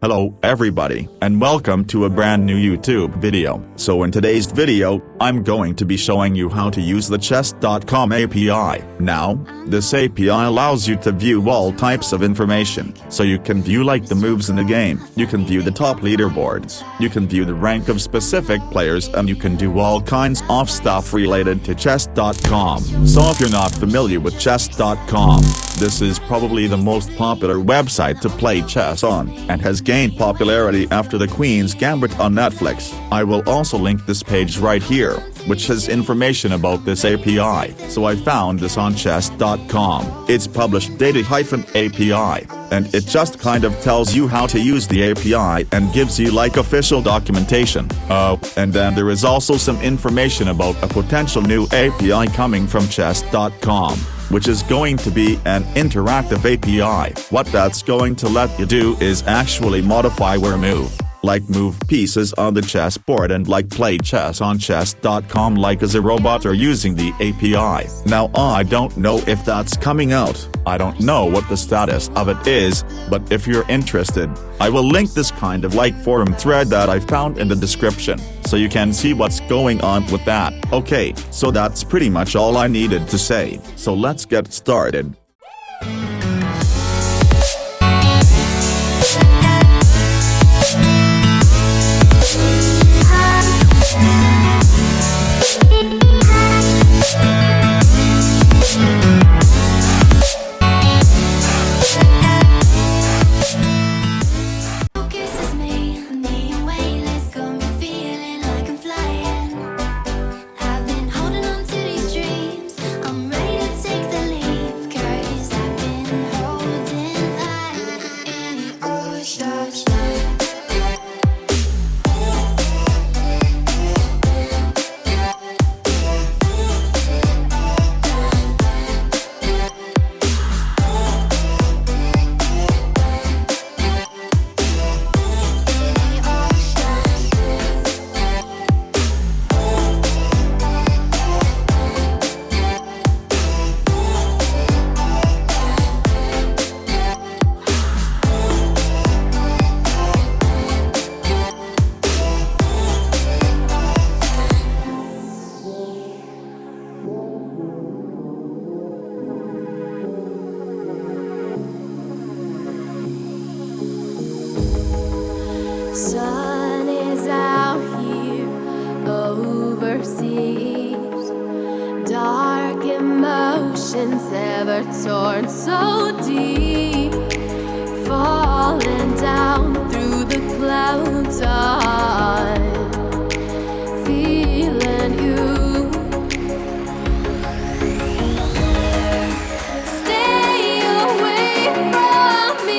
Hello everybody, and welcome to a brand new YouTube video. So in today's video, I'm going to be showing you how to use the chess.com API. Now, this API allows you to view all types of information. So you can view like the moves in the game, you can view the top leaderboards, you can view the rank of specific players, and you can do all kinds of stuff related to chess.com. So if you're not familiar with chess.com, this is probably the most popular website to play chess on, and has gained popularity after the Queen's Gambit on Netflix. I will also link this page right here, which has information about this API. So I found this on chess.com. It's published data-API, and it just kind of tells you how to use the API and gives you like official documentation. And then there is also some information about a potential new API coming from chess.com, which is going to be an interactive API. What that's going to let you do is actually modify or move pieces on the chessboard and play chess on chess.com like as a robot or using the API. Now I don't know if that's coming out, I don't know what the status of it is, but if you're interested, I will link this kind of forum thread that I found in the description, so you can see what's going on with that. Okay, so that's pretty much all I needed to say, so let's get started. Sun is out here overseas. Dark emotions ever torn so deep, falling down through the clouds. I'm feeling you. Stay away from me.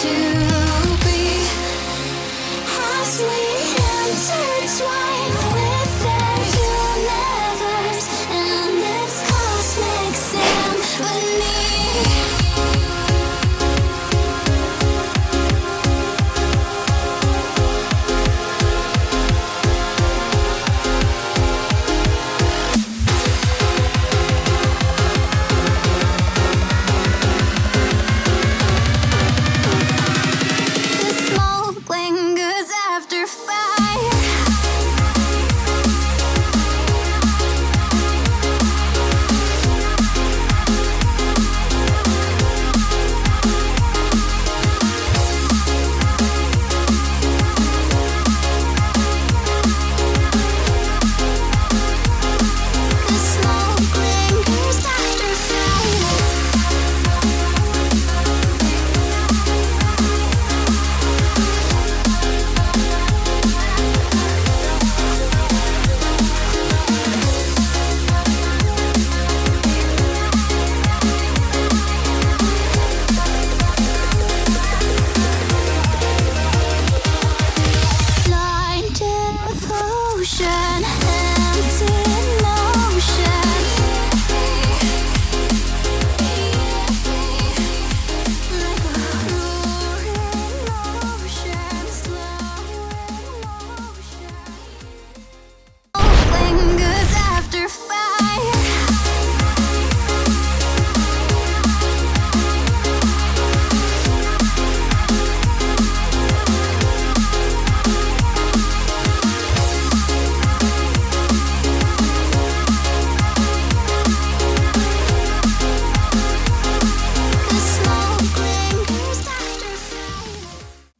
choose.